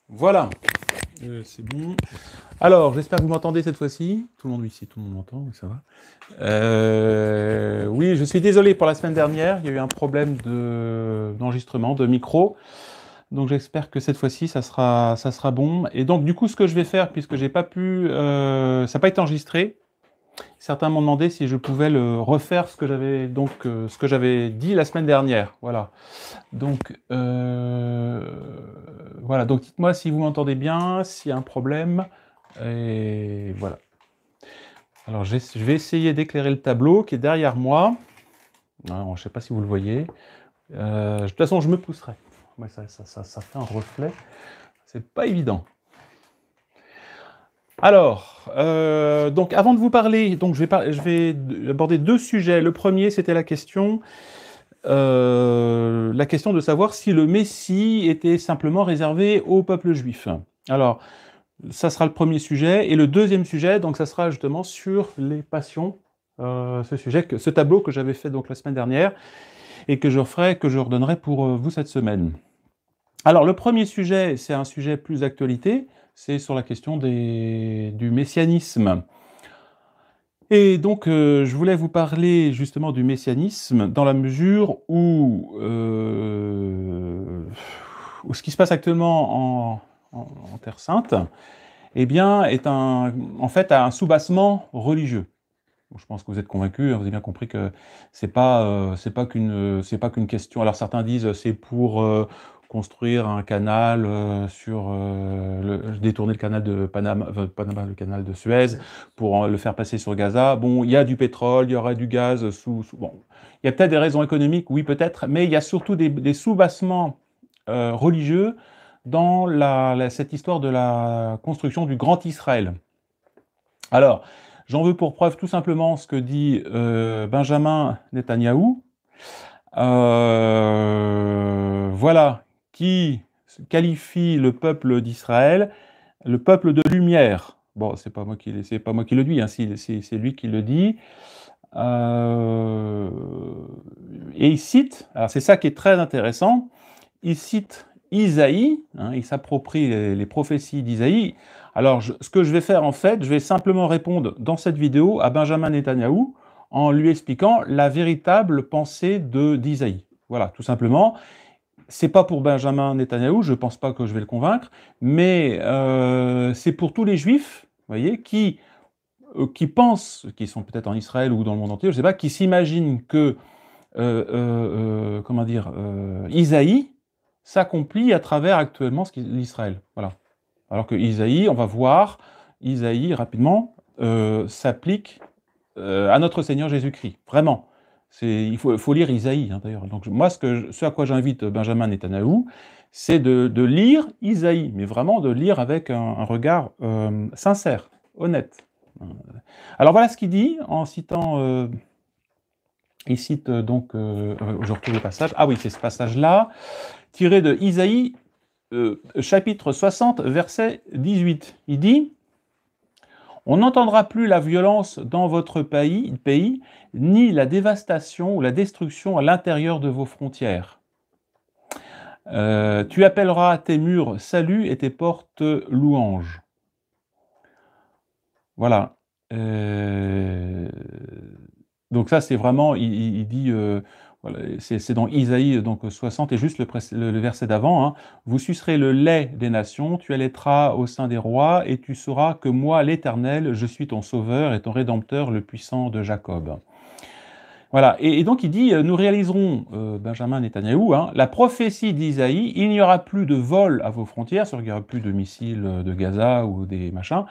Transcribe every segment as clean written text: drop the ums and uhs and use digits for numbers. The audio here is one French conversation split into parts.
Voilà, c'est bon. Alors, j'espère que vous m'entendez cette fois-ci. Tout le monde ici, tout le monde m'entend, oui, ça va. Oui, je suis désolé pour la semaine dernière. Il y a eu un problème d'enregistrement, de micro. Donc, j'espère que cette fois-ci, ça sera bon. Et donc, du coup, ce que je vais faire, puisque j'ai pas pu, ça n'a pas été enregistré, certains m'ont demandé si je pouvais le refaire ce que j'avais dit la semaine dernière. Voilà. Donc, voilà. Donc, dites-moi si vous m'entendez bien, s'il y a un problème. Et voilà. Alors, je vais essayer d'éclairer le tableau qui est derrière moi. Alors, je ne sais pas si vous le voyez. De toute façon, je me pousserai. Ouais, ça fait un reflet. C'est pas évident. Alors, donc avant de vous parler, donc je vais aborder deux sujets. Le premier, c'était la question de savoir si le Messie était simplement réservé au peuple juif. Alors, ça sera le premier sujet. Et le deuxième sujet, donc ça sera justement sur les passions, ce tableau que j'avais fait donc la semaine dernière et que je redonnerai pour vous cette semaine. Alors, le premier sujet, c'est un sujet plus d'actualité, c'est sur la question du messianisme. Et donc, je voulais vous parler justement du messianisme dans la mesure où ce qui se passe actuellement en Terre Sainte, eh bien, en fait, un soubassement religieux. Bon, je pense que vous êtes convaincus, vous avez bien compris que c'est pas qu'une question. Alors certains disent c'est pour construire un canal détourner le canal de Panama, le canal de Suez pour le faire passer sur Gaza. Bon, il y a du pétrole, il y aura du gaz bon, il y a peut-être des raisons économiques, oui peut-être, mais il y a surtout des soubassements religieux dans cette histoire de la construction du Grand Israël. Alors, j'en veux pour preuve tout simplement ce que dit Benjamin Netanyahou, voilà, qui qualifie le peuple d'Israël, le peuple de lumière. Bon, c'est pas moi qui le dis, hein, c'est lui qui le dit. Et il cite, alors c'est ça qui est très intéressant, il cite Isaïe, hein, il s'approprie les prophéties d'Isaïe. Alors, ce que je vais faire en fait, je vais simplement répondre dans cette vidéo à Benjamin Netanyahou en lui expliquant la véritable pensée d'Isaïe. Voilà, tout simplement. C'est pas pour Benjamin Netanyahou, je pense pas que je vais le convaincre, mais c'est pour tous les juifs, voyez, qui pensent, qui sont peut-être en Israël ou dans le monde entier, je sais pas, qui s'imaginent que comment dire, Isaïe s'accomplit à travers actuellement l'Israël. Voilà. Alors que Isaïe, on va voir, Isaïe rapidement s'applique à notre Seigneur Jésus-Christ. Vraiment. Il faut lire Isaïe, hein, d'ailleurs. Donc moi, ce à quoi j'invite Benjamin Netanyahou, c'est de lire Isaïe, mais vraiment de lire avec un regard sincère, honnête. Alors voilà ce qu'il dit en citant. Il cite donc, je retrouve le passage, ah oui, c'est ce passage-là, tiré de Isaïe, chapitre 60, verset 18. Il dit « On n'entendra plus la violence dans votre pays, ni la dévastation ou la destruction à l'intérieur de vos frontières. Tu appelleras tes murs salut et tes portes louange. » Voilà. Donc ça, c'est vraiment, il dit, voilà, c'est dans Isaïe donc 60, et juste le verset d'avant, hein, « Vous sucerez le lait des nations, tu allaiteras au sein des rois, et tu sauras que moi, l'Éternel, je suis ton sauveur et ton rédempteur, le puissant de Jacob. » Voilà, et donc il dit, nous réaliserons, Benjamin Netanyahou, hein, la prophétie d'Isaïe, il n'y aura plus de vol à vos frontières, il n'y aura plus de missiles de Gaza ou des machins,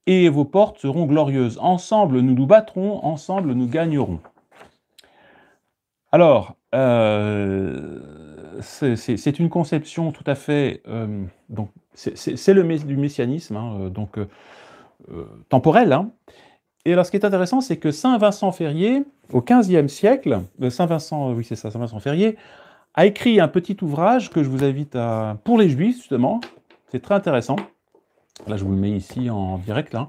et vos portes seront glorieuses. Ensemble, nous nous battrons, ensemble, nous gagnerons. Alors, c'est une conception tout à fait... donc, c'est du messianisme, hein, donc temporel. Hein. Et alors, ce qui est intéressant, c'est que Saint Vincent Ferrier, au XVe siècle, Saint Vincent, oui c'est ça, Saint Vincent Ferrier, a écrit un petit ouvrage que je vous invite à... pour les Juifs, justement. C'est très intéressant. Là, je vous le mets ici en direct, là.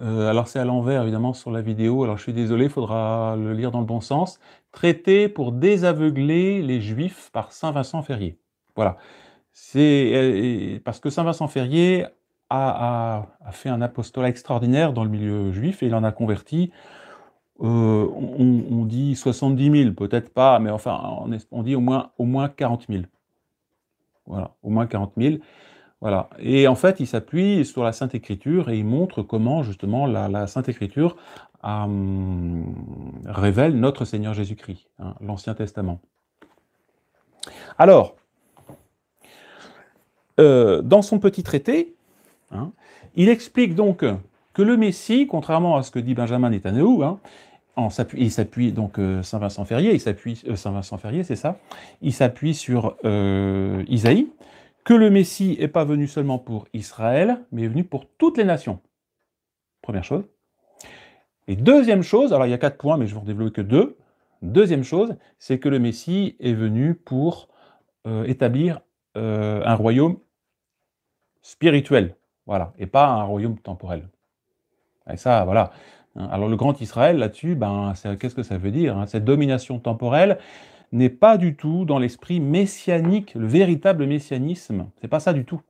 Alors, c'est à l'envers, évidemment, sur la vidéo. Alors, je suis désolé, il faudra le lire dans le bon sens. « Traité pour désaveugler les Juifs par Saint Vincent Ferrier ». Voilà. Parce que Saint Vincent Ferrier a fait un apostolat extraordinaire dans le milieu juif et il en a converti, on dit 70 000, peut-être pas, mais enfin, on dit au moins 40 000. Voilà, au moins 40 000. Voilà. Et en fait, il s'appuie sur la Sainte Écriture et il montre comment, justement, la Sainte Écriture révèle notre Seigneur Jésus-Christ, hein, l'Ancien Testament. Alors, dans son petit traité, hein, il explique donc que le Messie, contrairement à ce que dit Benjamin Netanyahu, hein, il s'appuie donc Saint Vincent Ferrier, Saint Vincent Ferrier, c'est ça, il s'appuie sur Isaïe, que le Messie n'est pas venu seulement pour Israël, mais est venu pour toutes les nations. Première chose. Et deuxième chose, alors il y a 4 points, mais je vais en développer que 2. Deuxième chose, c'est que le Messie est venu pour établir un royaume spirituel, voilà, et pas un royaume temporel. Et ça, voilà. Alors le grand Israël, là-dessus, qu'est-ce que ça veut dire, hein? Cette domination temporelle n'est pas du tout dans l'esprit messianique, le véritable messianisme. C'est pas ça du tout.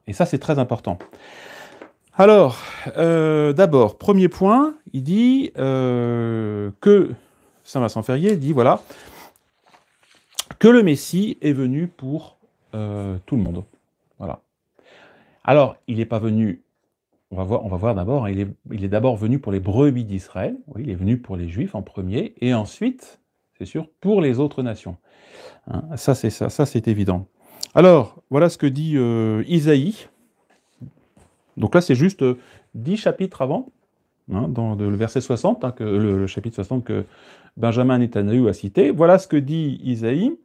Et ça, c'est très important. Alors, d'abord, premier point, il dit que Saint Vincent Ferrier dit, voilà, que le Messie est venu pour tout le monde. Voilà. Alors, il n'est pas venu, on va voir d'abord, hein, il est d'abord venu pour les brebis d'Israël, oui, il est venu pour les Juifs en premier, et ensuite, c'est sûr, pour les autres nations. Hein, ça, c'est évident. Alors, voilà ce que dit Isaïe. Donc là, c'est juste 10 chapitres avant, hein, dans le verset 60, hein, le chapitre 60 que Benjamin Netanyahu a cité. Voilà ce que dit Isaïe,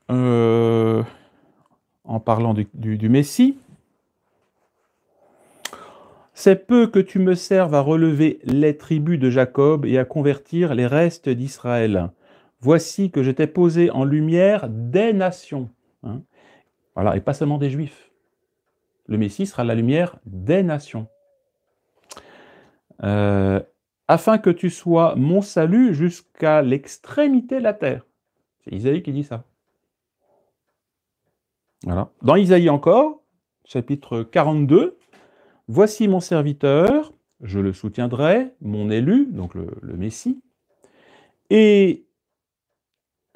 en parlant du Messie. C'est peu que tu me serves à relever les tribus de Jacob et à convertir les restes d'Israël. Voici que je t'ai posé en lumière des nations. Hein. Voilà, et pas seulement des Juifs. Le Messie sera la lumière des nations. Afin que tu sois mon salut jusqu'à l'extrémité de la terre. C'est Isaïe qui dit ça. Voilà. Dans Isaïe encore, chapitre 42, voici mon serviteur, je le soutiendrai, mon élu, donc le Messie, et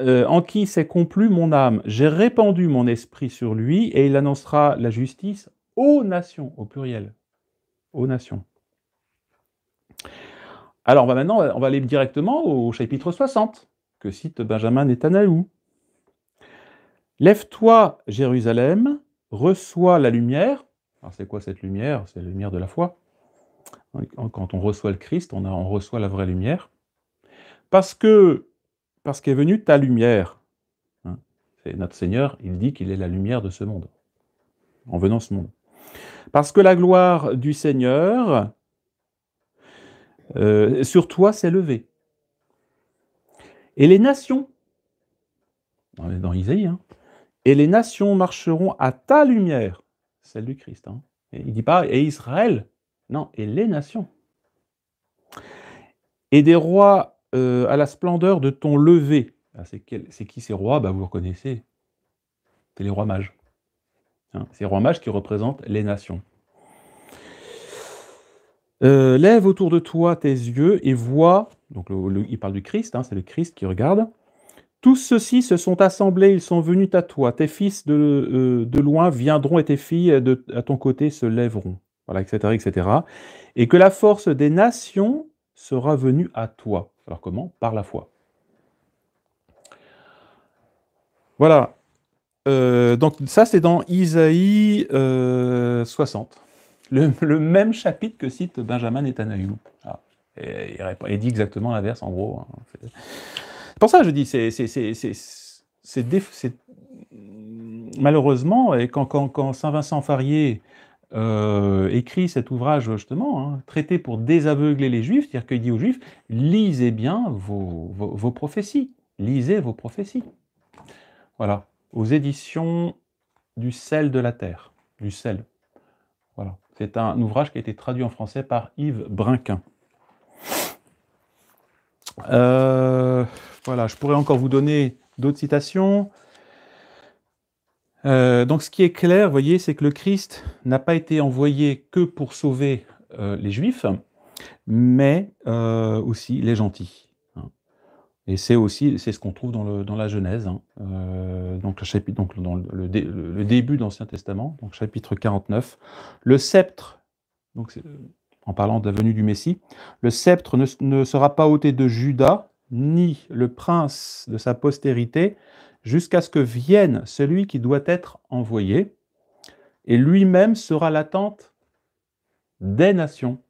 en qui s'est complu mon âme. J'ai répandu mon esprit sur lui, et il annoncera la justice aux nations, au pluriel, aux nations. Alors maintenant, on va aller directement au chapitre 60, que cite Benjamin Netanyahu. Lève-toi, Jérusalem, reçois la lumière. Alors c'est quoi cette lumière? C'est la lumière de la foi. Quand on reçoit le Christ, on reçoit la vraie lumière. Parce qu'est venue ta lumière. Hein, c'est notre Seigneur, il dit qu'il est la lumière de ce monde, en venant ce monde. Parce que la gloire du Seigneur sur toi s'est levée. Et les nations, on est dans Isaïe, hein, et les nations marcheront à ta lumière, celle du Christ. Hein. Et il ne dit pas « et Israël », non, et les nations. Et des rois à la splendeur de ton lever. C'est qui ces rois? Vous reconnaissez, c'est les rois mages. Hein, ces rois mages qui représentent les nations. Lève autour de toi tes yeux et vois, donc il parle du Christ, hein, c'est le Christ qui regarde. Tous ceux-ci se sont assemblés, ils sont venus à toi. Tes fils de loin viendront et tes filles à ton côté se lèveront. Voilà, etc., etc. Et que la force des nations sera venue à toi. Alors comment? Par la foi. Voilà. Donc ça, c'est dans Isaïe 60. Le même chapitre que cite Benjamin Netanyahu. Ah. Et il dit exactement l'inverse, en gros. Hein. C'est pour ça que je dis, c'est malheureusement, et quand Saint Vincent Ferrier écrit cet ouvrage, justement, hein, traité pour désaveugler les Juifs, c'est-à-dire qu'il dit aux Juifs, lisez bien vos prophéties. Lisez vos prophéties. Voilà. Aux éditions du sel de la terre. Du sel. Voilà. C'est un ouvrage qui a été traduit en français par Yves Brinquin. Voilà, je pourrais encore vous donner d'autres citations. Donc ce qui est clair, vous voyez, c'est que le Christ n'a pas été envoyé que pour sauver les Juifs, mais aussi les gentils. Hein. Et c'est ce qu'on trouve dans la Genèse, hein. Donc, dans le début de l'Ancien Testament, donc chapitre 49, le sceptre, donc en parlant de la venue du Messie, le sceptre ne sera pas ôté de Juda, ni le prince de sa postérité, jusqu'à ce que vienne celui qui doit être envoyé, et lui-même sera l'attente des nations.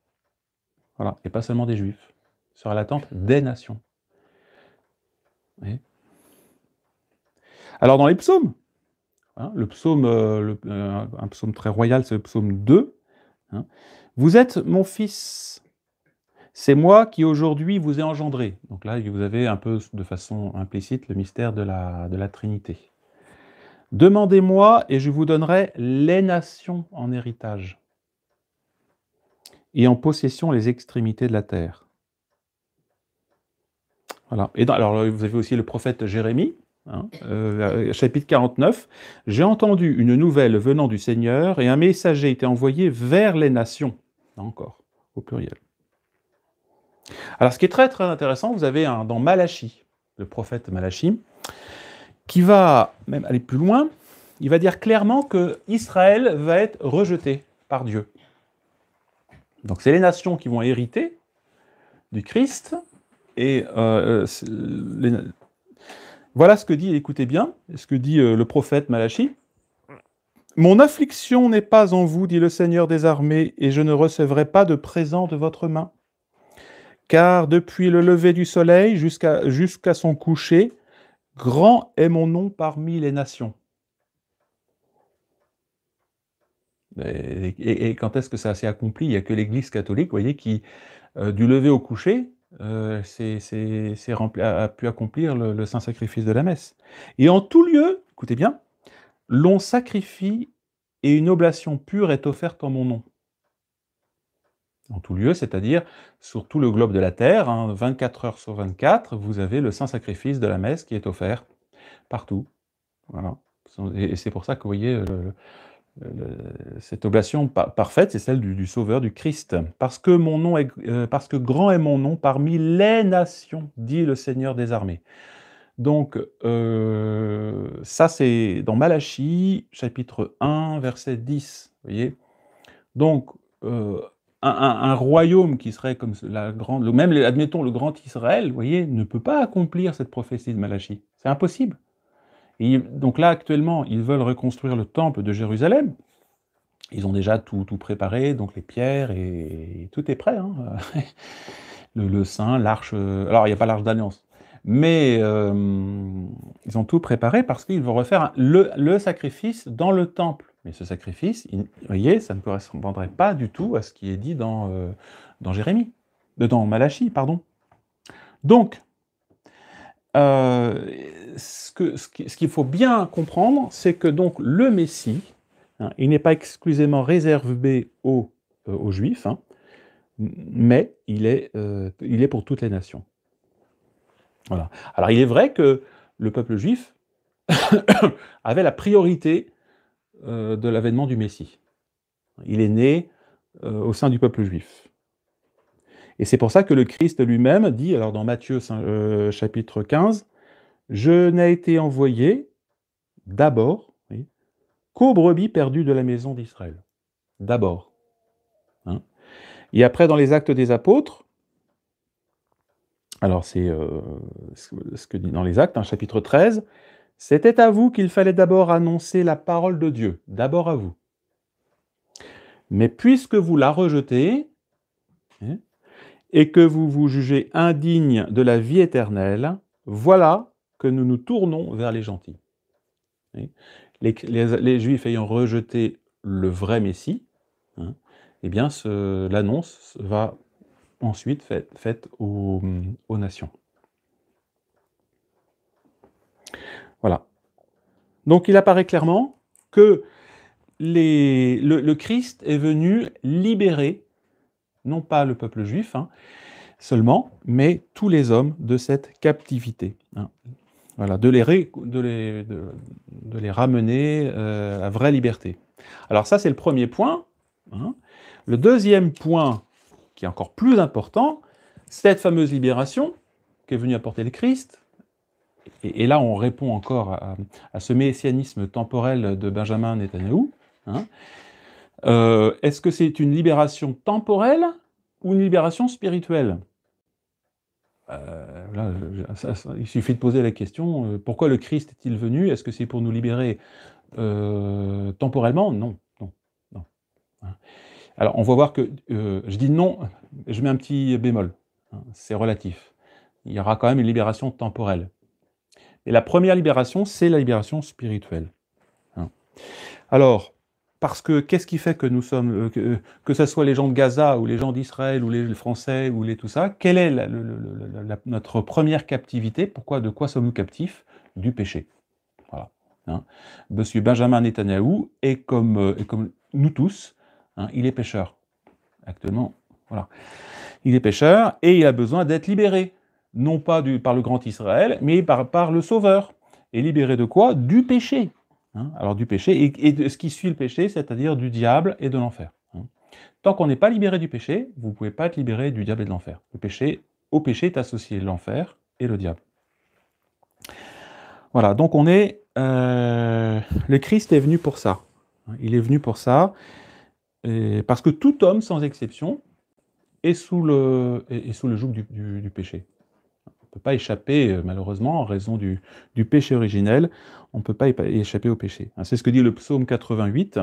Voilà, et pas seulement des Juifs, sera l'attente des nations. Oui. Alors dans les psaumes, hein, le psaume, un psaume très royal, c'est le psaume 2. Hein. Vous êtes mon fils, c'est moi qui aujourd'hui vous ai engendré. Donc là, vous avez un peu de façon implicite le mystère de la Trinité. Demandez-moi et je vous donnerai les nations en héritage et en possession les extrémités de la terre. Voilà. Et alors, vous avez aussi le prophète Jérémie, hein, chapitre 49. « J'ai entendu une nouvelle venant du Seigneur, et un messager a été envoyé vers les nations. » Là encore, au pluriel. Alors, ce qui est très, très intéressant, vous avez dans Malachie, le prophète Malachie, qui va même aller plus loin. Il va dire clairement que Israël va être rejeté par Dieu. Donc, c'est les nations qui vont hériter du Christ, et voilà ce que dit, écoutez bien, ce que dit le prophète Malachie. « Mon affliction n'est pas en vous, dit le Seigneur des armées, et je ne recevrai pas de présent de votre main. Car depuis le lever du soleil jusqu'à son coucher, grand est mon nom parmi les nations. » Et quand est-ce que ça s'est accompli? Il n'y a que l'Église catholique, vous voyez, qui, du lever au coucher, a pu accomplir le saint sacrifice de la messe. Et en tout lieu, écoutez bien, l'on sacrifie et une oblation pure est offerte en mon nom. En tout lieu, c'est-à-dire sur tout le globe de la terre, hein, 24 heures sur 24, vous avez le saint sacrifice de la messe qui est offert partout. Voilà. Et c'est pour ça que vous voyez cette oblation parfaite, c'est celle du Sauveur, du Christ. Parce que grand est mon nom parmi les nations, dit le Seigneur des armées. Donc, ça c'est dans Malachie, chapitre 1, verset 10. Vous voyez. Donc, un royaume qui serait comme même, admettons, le grand Israël, vous voyez, ne peut pas accomplir cette prophétie de Malachie. C'est impossible. Et donc là, actuellement, ils veulent reconstruire le temple de Jérusalem. Ils ont déjà tout préparé, donc les pierres, et tout est prêt. Hein. Le saint, l'arche... alors, il n'y a pas l'arche d'alliance, mais ils ont tout préparé parce qu'ils vont refaire le sacrifice dans le temple. Mais ce sacrifice, vous voyez, ça ne correspondrait pas du tout à ce qui est dit dans Malachie, pardon. Donc, ce qu'il faut bien comprendre, c'est que donc le Messie, hein, il n'est pas exclusivement réservé aux Juifs, hein, mais il est pour toutes les nations. Voilà. Alors il est vrai que le peuple juif avait la priorité de l'avènement du Messie. Il est né au sein du peuple juif. Et c'est pour ça que le Christ lui-même dit, alors dans Matthieu chapitre 15, « Je n'ai été envoyé d'abord qu'aux brebis perdues de la maison d'Israël. » D'abord. Hein. Et après, dans les Actes des Apôtres, alors c'est ce que dit dans les Actes, hein, chapitre 13, « C'était à vous qu'il fallait d'abord annoncer la parole de Dieu, d'abord à vous. Mais puisque vous la rejetez, hein, et que vous vous jugez indigne de la vie éternelle, voilà que nous nous tournons vers les gentils. » Les Juifs ayant rejeté le vrai Messie, hein, eh bien l'annonce va ensuite faite aux nations. Voilà. Donc il apparaît clairement que le Christ est venu libérer, non pas le peuple juif, hein, seulement, mais tous les hommes de cette captivité. Hein. Voilà, de les ramener à la vraie liberté. Alors ça, c'est le premier point. Hein. Le deuxième point, qui est encore plus important, cette fameuse libération qu'est venu apporter le Christ, et là on répond encore à ce messianisme temporel de Benjamin Netanyahou, hein. Est-ce que c'est une libération temporelle ou une libération spirituelle? Là, il suffit de poser la question, pourquoi le Christ est-il venu? Est-ce que c'est pour nous libérer temporellement? Non, non, non. Hein. Alors, on va voir que je dis non, je mets un petit bémol. Hein, c'est relatif. Il y aura quand même une libération temporelle. Et la première libération, c'est la libération spirituelle. Hein. Alors, parce que qu'est-ce qui fait que nous sommes, que ce soit les gens de Gaza ou les gens d'Israël ou les Français ou tout ça, quelle est notre première captivité? De quoi sommes-nous captifs? Du péché. Voilà. Hein. Monsieur Benjamin Netanyahou est comme nous tous, hein, il est pécheur. Actuellement, voilà. Il est pécheur et il a besoin d'être libéré. Non pas par le grand Israël, mais par le Sauveur. Et libéré de quoi? Du péché. Hein, alors du péché, et de ce qui suit le péché, c'est-à-dire du diable et de l'enfer. Hein. Tant qu'on n'est pas libéré du péché, vous ne pouvez pas être libéré du diable et de l'enfer. Au péché est associé l'enfer et le diable. Voilà, donc le Christ est venu pour ça. Il est venu pour ça, parce que tout homme, sans exception, est sous le joug du péché. On ne peut pas échapper, malheureusement, en raison du péché originel, on ne peut pas échapper au péché. C'est ce que dit le psaume 88.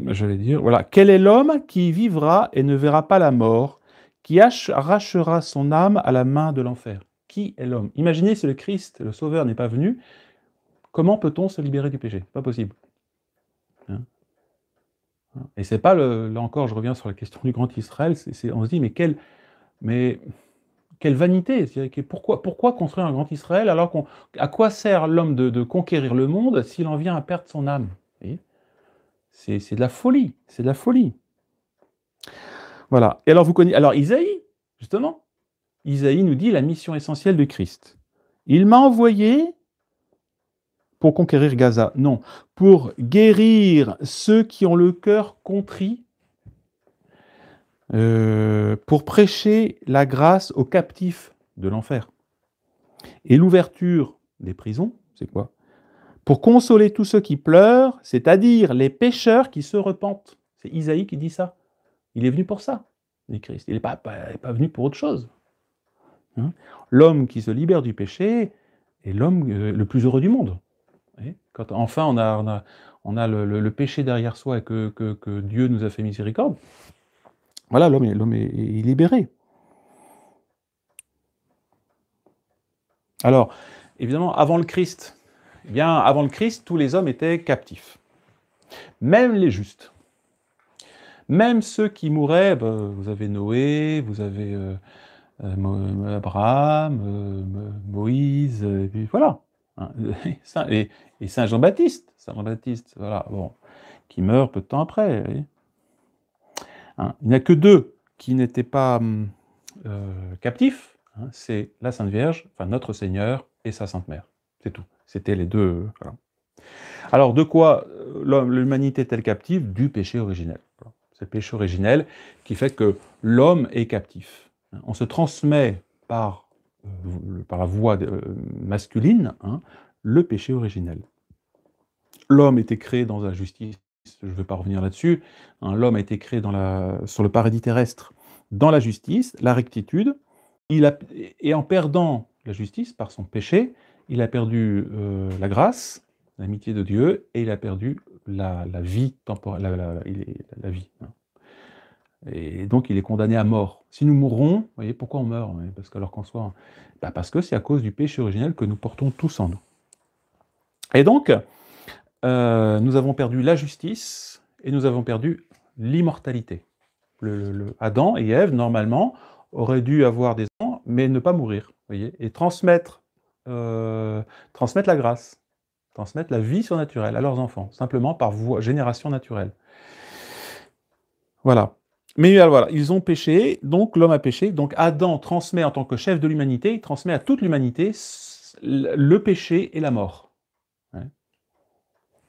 J'allais dire, voilà. Quel est l'homme qui vivra et ne verra pas la mort, qui arrachera son âme à la main de l'enfer? Qui est l'homme? Imaginez si le Christ, le Sauveur, n'est pas venu, comment peut-on se libérer du péché? Pas possible. Hein. Et c'est pas là encore, je reviens sur la question du grand Israël, on se dit, mais quelle vanité! Pourquoi construire un grand Israël alors à quoi sert l'homme de conquérir le monde s'il en vient à perdre son âme? Vous voyez, c'est de la folie, c'est de la folie. Voilà. Et alors vous connaissez, alors Isaïe, justement, Isaïe nous dit la mission essentielle de Christ. Il m'a envoyé pour conquérir Gaza, non, pour guérir ceux qui ont le cœur contrit, pour prêcher la grâce aux captifs de l'enfer. Et l'ouverture des prisons, c'est quoi? Pour consoler tous ceux qui pleurent, c'est-à-dire les pécheurs qui se repentent. C'est Isaïe qui dit ça. Il est venu pour ça, dit Christ. Il n'est pas venu pour autre chose. Hein? L'homme qui se libère du péché est l'homme le plus heureux du monde. Quand enfin on a le péché derrière soi et que Dieu nous a fait miséricorde, voilà, l'homme est libéré. Alors, évidemment, avant le Christ, tous les hommes étaient captifs. Même les justes. Même ceux qui mouraient, vous avez Noé, vous avez Abraham, Moïse, et puis voilà. Hein, et Saint Jean-Baptiste, voilà, bon, qui meurt peu de temps après. Hein, il n'y a que deux qui n'étaient pas captifs, hein, c'est la Sainte Vierge, enfin notre Seigneur et sa Sainte Mère. C'est tout. C'était les deux. Voilà. Alors, de quoi l'humanité est-elle captive? Du péché originel. Voilà. C'est le péché originel qui fait que l'homme est captif. On se transmet par la voie masculine, hein, le péché originel. L'homme était créé dans la justice, je ne vais pas revenir là-dessus, hein, l'homme a été créé sur le paradis terrestre dans la justice, la rectitude, et en perdant la justice par son péché, il a perdu la grâce, l'amitié de Dieu, et il a perdu la vie temporelle, la vie. Hein. Et donc il est condamné à mort. Si nous mourrons, vous voyez pourquoi on meurt? Parce parce que c'est à cause du péché originel que nous portons tous en nous. Et donc, nous avons perdu la justice et nous avons perdu l'immortalité. Adam et Ève, normalement, auraient dû avoir des enfants, mais ne pas mourir, vous voyez, et transmettre la grâce, transmettre la vie surnaturelle à leurs enfants, simplement par génération naturelle. Voilà. Mais voilà, ils ont péché, donc l'homme a péché. Donc Adam transmet en tant que chef de l'humanité, il transmet à toute l'humanité le péché et la mort. Ouais.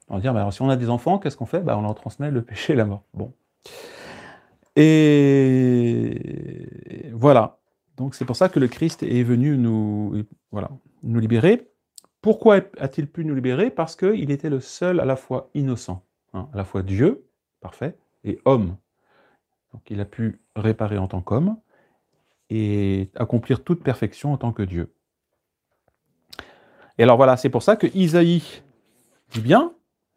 On va dire, bah, alors, si on a des enfants, qu'est-ce qu'on fait? Bah, on leur transmet le péché et la mort. Bon. Et voilà. Donc c'est pour ça que le Christ est venu voilà, nous libérer. Pourquoi a-t-il pu nous libérer? Parce qu'il était le seul à la fois innocent, hein, à la fois Dieu, parfait, et homme. Donc il a pu réparer en tant qu'homme et accomplir toute perfection en tant que Dieu. Et alors voilà, c'est pour ça que Isaïe dit bien,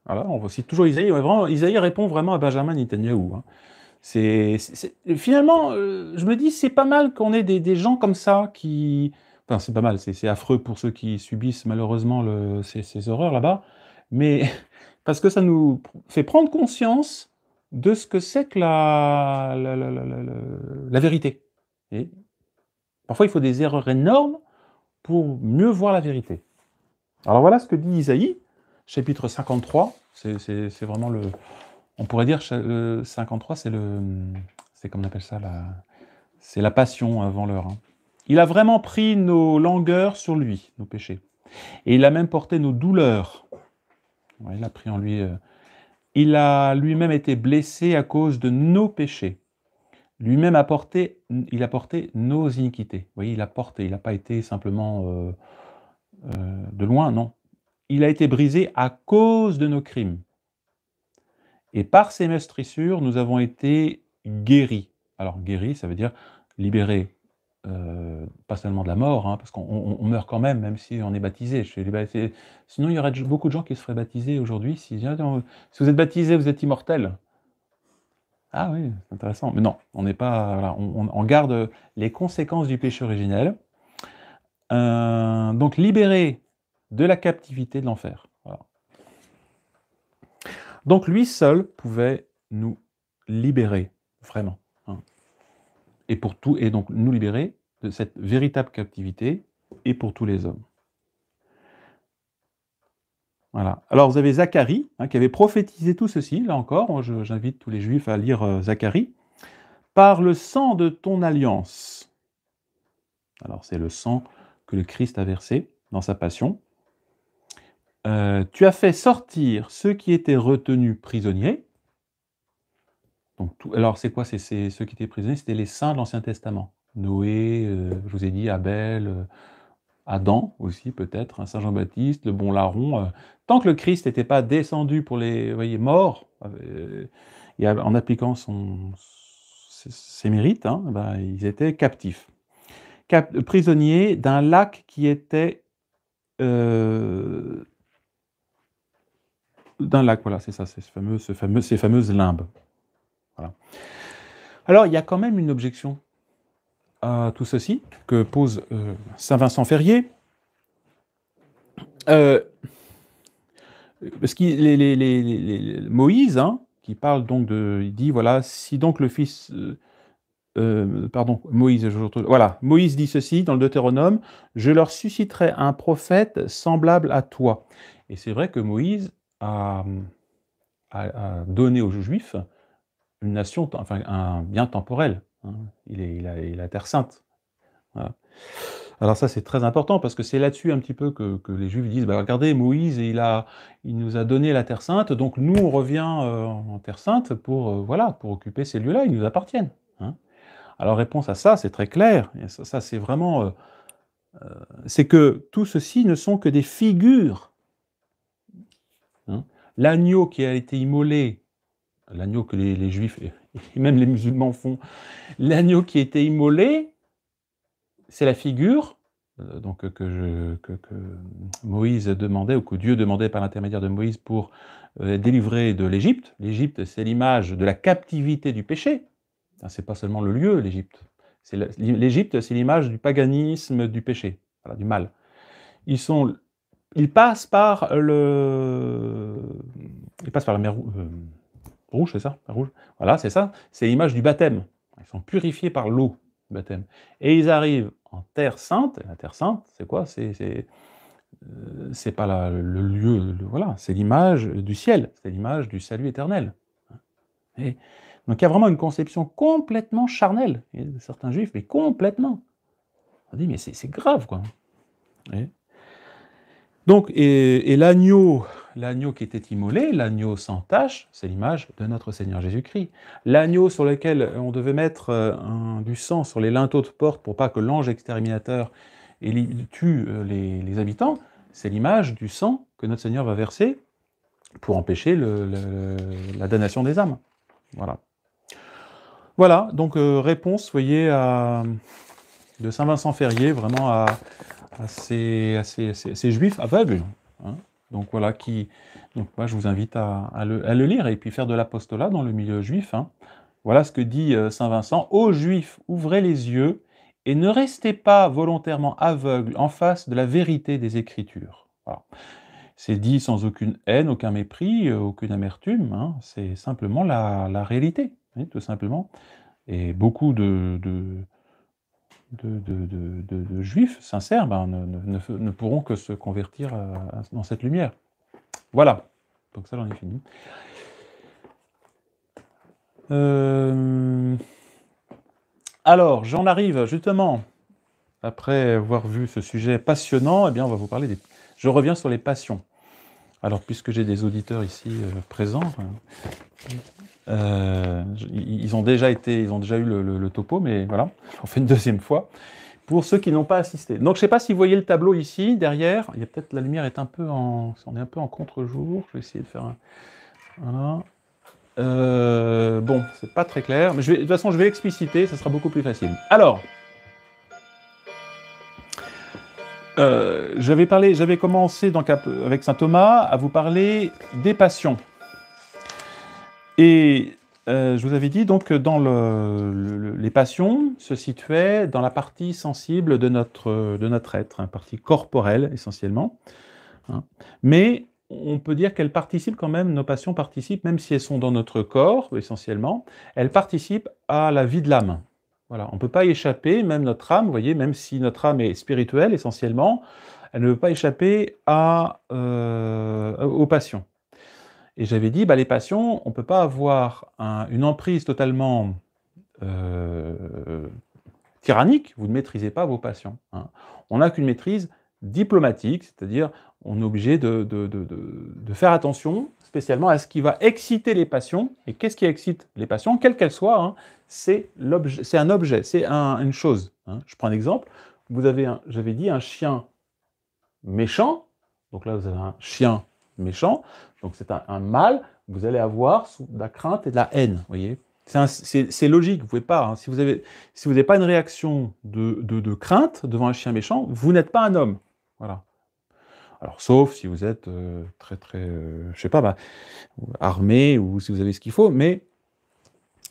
voilà, on cite toujours Isaïe, vraiment, Isaïe répond vraiment à Benjamin Netanyahou. Hein. Finalement, je me dis, c'est pas mal qu'on ait des gens comme ça qui... Enfin, c'est pas mal, c'est affreux pour ceux qui subissent malheureusement ces horreurs là-bas, mais parce que ça nous fait prendre conscience de ce que c'est que la vérité. Et parfois, il faut des erreurs énormes pour mieux voir la vérité. Alors voilà ce que dit Isaïe, chapitre 53, c'est vraiment le... On pourrait dire le 53, c'est comment on appelle ça, c'est la passion avant l'heure. Hein. Il a vraiment pris nos langueurs sur lui, nos péchés. Et il a même porté nos douleurs. Ouais, il a pris en lui... il a lui-même été blessé à cause de nos péchés. Lui-même il a porté nos iniquités. Vous voyez, il a porté, il n'a pas été simplement de loin, non. Il a été brisé à cause de nos crimes. Et par ses meurtrissures, nous avons été guéris. Alors, guéris, ça veut dire libérés, pas seulement de la mort, hein, parce qu'on meurt quand même si on est baptisé. Sinon, il y aurait beaucoup de gens qui se feraient baptiser aujourd'hui. Si vous êtes baptisé, vous êtes immortel. Ah oui, c'est intéressant. Mais non, on n'est pas. Voilà, on garde les conséquences du péché originel. Donc, libéré de la captivité de l'enfer. Voilà. Donc, lui seul pouvait nous libérer, vraiment. Hein. Et pour tout, et donc nous libérer de cette véritable captivité et pour tous les hommes. Voilà. Alors, vous avez Zacharie, hein, qui avait prophétisé tout ceci. Là encore, j'invite tous les Juifs à lire Zacharie. Par le sang de ton alliance. Alors, c'est le sang que le Christ a versé dans sa passion. Tu as fait sortir ceux qui étaient retenus prisonniers. Donc, alors, c'est quoi? C'est ceux qui étaient prisonniers, c'était les saints de l'Ancien Testament. Noé, je vous ai dit, Abel, Adam aussi peut-être, hein, Saint Jean-Baptiste, le bon larron. Tant que le Christ n'était pas descendu pour les morts, et en appliquant ses mérites, hein, ben, ils étaient captifs. Prisonniers d'un lac qui était... d'un lac, voilà, c'est ça, c'est ces fameuses limbes. Voilà. Alors, il y a quand même une objection à tout ceci que pose Saint Vincent Ferrier. Parce que Moïse, hein, qui parle donc il dit, voilà, si donc le fils... Moïse, voilà, Moïse dit ceci dans le Deutéronome, je leur susciterai un prophète semblable à toi. Et c'est vrai que Moïse a donné aux Juifs une nation, enfin un bien temporel. Hein. Il a la Terre Sainte. Voilà. Alors ça, c'est très important, parce que c'est là-dessus un petit peu que les Juifs disent, bah, regardez, Moïse, il nous a donné la Terre Sainte, donc nous, on revient en Terre Sainte pour occuper ces lieux-là, ils nous appartiennent. Hein. Alors, réponse à ça, c'est très clair, et ça c'est vraiment... c'est que tout ceci ne sont que des figures. Hein. L'agneau qui a été immolé, l'agneau que les Juifs, et même les musulmans font, l'agneau qui a été immolé, c'est la figure donc que Moïse demandait, ou que Dieu demandait par l'intermédiaire de Moïse pour délivrer de l'Égypte. L'Égypte, c'est l'image de la captivité du péché. C'est pas seulement le lieu, l'Égypte. L'Égypte, c'est l'image du paganisme, du péché, voilà, du mal. Ils passent par la mer rouge, c'est ça? Rouge. Voilà, c'est ça. C'est l'image du baptême. Ils sont purifiés par l'eau du baptême. Et ils arrivent en Terre Sainte. Et la Terre Sainte, c'est quoi? C'est pas le lieu, voilà, c'est l'image du ciel, c'est l'image du salut éternel. Et Donc il y a vraiment une conception complètement charnelle. Il y a certains juifs, mais complètement. On dit, mais c'est grave, quoi. Oui. Donc, et l'agneau qui était immolé, l'agneau sans tache, c'est l'image de notre Seigneur Jésus-Christ. L'agneau sur lequel on devait mettre du sang sur les linteaux de porte pour pas que l'ange exterminateur tue les habitants, c'est l'image du sang que notre Seigneur va verser pour empêcher la damnation des âmes. Voilà. Voilà, donc réponse, vous voyez, de Saint Vincent Ferrier, vraiment à ces juifs aveugles. Hein. Donc voilà, donc moi je vous invite à le lire et puis faire de l'apostolat dans le milieu juif. Hein. Voilà ce que dit Saint Vincent. Ô juifs, ouvrez les yeux et ne restez pas volontairement aveugles en face de la vérité des Écritures. Voilà. C'est dit sans aucune haine, aucun mépris, aucune amertume. Hein. C'est simplement la réalité, hein, tout simplement. Et beaucoup de juifs sincères ne pourront que se convertir dans cette lumière. Voilà. Donc ça, j'en ai fini. Alors, j'en arrive justement, après avoir vu ce sujet passionnant, eh bien, on va vous parler des... Je reviens sur les passions. Alors, puisque j'ai des auditeurs ici présents, ils ont déjà eu le topo, mais voilà, on fait une deuxième fois, pour ceux qui n'ont pas assisté. Donc, je ne sais pas si vous voyez le tableau ici, derrière, il y a peut-être, la lumière est on est un peu en contre-jour, je vais essayer de faire un... Voilà. Bon, c'est pas très clair, mais de toute façon, je vais expliciter, ça sera beaucoup plus facile. Alors, j'avais commencé donc avec saint Thomas à vous parler des passions. Et je vous avais dit donc que les passions se situaient dans la partie sensible de notre être, une partie corporelle essentiellement. Hein. Mais on peut dire qu'elles participent quand même, nos passions participent, même si elles sont dans notre corps essentiellement, elles participent à la vie de l'âme. Voilà, on ne peut pas y échapper, même notre âme, vous voyez, même si notre âme est spirituelle essentiellement, elle ne peut pas échapper aux passions. Et j'avais dit, les passions, on ne peut pas avoir une emprise totalement tyrannique, vous ne maîtrisez pas vos passions. Hein. On n'a qu'une maîtrise diplomatique, c'est-à-dire on est obligé de faire attention spécialement à ce qui va exciter les passions. Et qu'est-ce qui excite les passions, quelles qu'elles soient, hein, c'est un objet, c'est une chose. Hein. Je prends un exemple, j'avais dit un chien méchant, donc là vous avez un chien méchant, donc c'est un mâle, vous allez avoir de la crainte et de la haine, vous voyez. C'est logique, vous pouvez pas, hein, si vous n'avez pas une réaction de crainte devant un chien méchant, vous n'êtes pas un homme. Voilà. Alors, sauf si vous êtes très, je sais pas, armé ou si vous avez ce qu'il faut, mais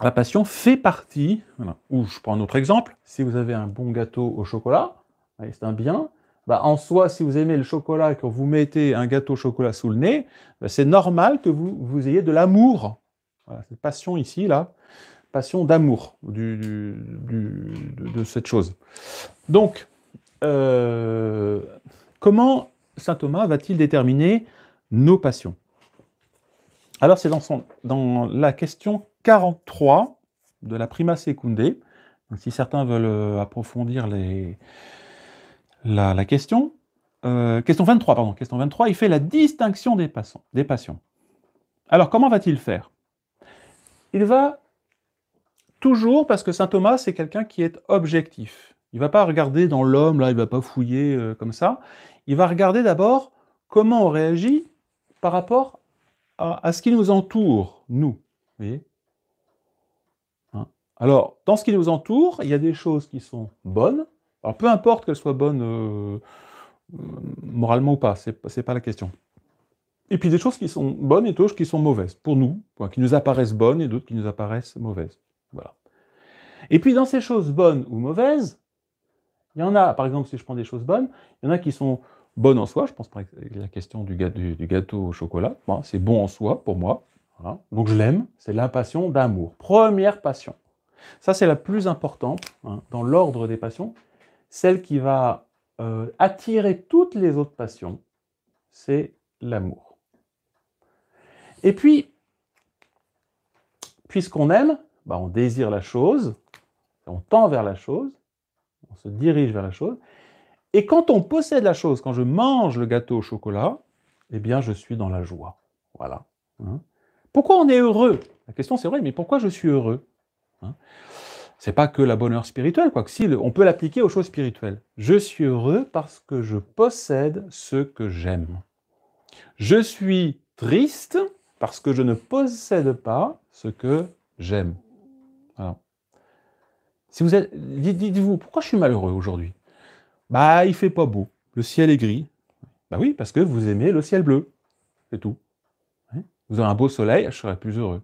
la passion fait partie. Voilà. Ou je prends un autre exemple, si vous avez un bon gâteau au chocolat, c'est un bien, en soi, si vous aimez le chocolat et que vous mettez un gâteau au chocolat sous le nez, c'est normal que vous ayez de l'amour. Voilà, cette passion ici, là, passion d'amour de cette chose. Donc, comment saint Thomas va-t-il déterminer nos passions? Alors, c'est dans la question 43 de la Prima Secundae. Donc, si certains veulent approfondir la question, question 23, pardon, question 23, il fait la distinction des passions. Alors, comment va-t-il faire? Il va toujours, parce que saint Thomas, c'est quelqu'un qui est objectif. Il ne va pas regarder dans l'homme, là, il ne va pas fouiller comme ça. Il va regarder d'abord comment on réagit par rapport à ce qui nous entoure, nous. Vous voyez? Hein? Alors, dans ce qui nous entoure, il y a des choses qui sont bonnes. Alors, peu importe qu'elles soient bonnes moralement ou pas, c'est pas la question. Et puis des choses qui sont bonnes et d'autres qui sont mauvaises, pour nous, qui nous apparaissent bonnes et d'autres qui nous apparaissent mauvaises. Voilà. Et puis dans ces choses bonnes ou mauvaises, il y en a, par exemple, si je prends des choses bonnes, il y en a qui sont bonnes en soi, je pense par exemple la question du gâteau au chocolat, c'est bon en soi pour moi, voilà. Donc je l'aime, c'est la passion d'amour. Première passion. Ça c'est la plus importante, hein, dans l'ordre des passions, celle qui va attirer toutes les autres passions, c'est l'amour. Et puis puisqu'on aime, bah, on désire la chose, on tend vers la chose, on se dirige vers la chose. Et quand on possède la chose, quand je mange le gâteau au chocolat, eh bien, je suis dans la joie. Voilà. Hein. Pourquoi on est heureux? La question, c'est vrai, mais pourquoi je suis heureux? Hein. C'est pas que la bonheur spirituelle, quoi. Si, on peut l'appliquer aux choses spirituelles. Je suis heureux parce que je possède ce que j'aime. Je suis triste parce que je ne possède pas ce que j'aime. Voilà. Si vous êtes, dites-vous, pourquoi je suis malheureux aujourd'hui? Bah, il fait pas beau, le ciel est gris. Bah oui, parce que vous aimez le ciel bleu, c'est tout. Vous avez un beau soleil, je serais plus heureux.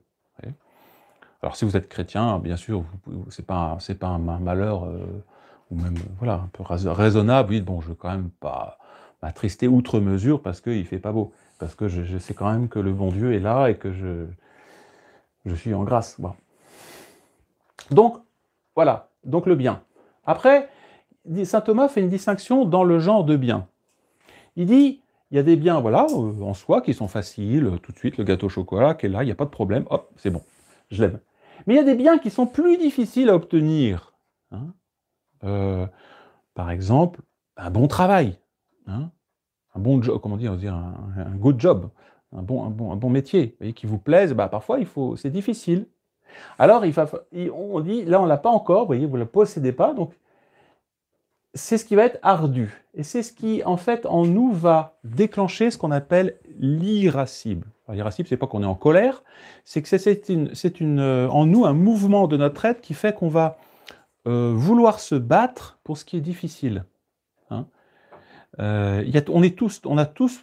Alors si vous êtes chrétien, bien sûr, c'est pas un malheur, ou même, voilà, un peu raisonnable. Oui, bon, je ne veux quand même pas m'attrister outre mesure parce qu'il ne fait pas beau. Parce que je sais quand même que le bon Dieu est là et que je suis en grâce. Bon. Donc, voilà, donc le bien. Après, saint Thomas fait une distinction dans le genre de bien. Il dit, il y a des biens, voilà, en soi, qui sont faciles, tout de suite, le gâteau au chocolat qui est là, il n'y a pas de problème, hop, c'est bon, je l'aime. Mais il y a des biens qui sont plus difficiles à obtenir. Hein. Par exemple, un bon travail, hein, un bon job, comment dire, on dit un good job, un bon métier, vous voyez, qui vous plaise, bah, parfois c'est difficile. Alors on dit, là on ne l'a pas encore, vous voyez, vous ne le possédez pas, donc c'est ce qui va être ardu. Et c'est ce qui, en fait, en nous va déclencher ce qu'on appelle l'irascible. L'irascible, c'est pas qu'on est en colère, c'est que c'est en nous un mouvement de notre être qui fait qu'on va vouloir se battre pour ce qui est difficile. Hein. On a tous,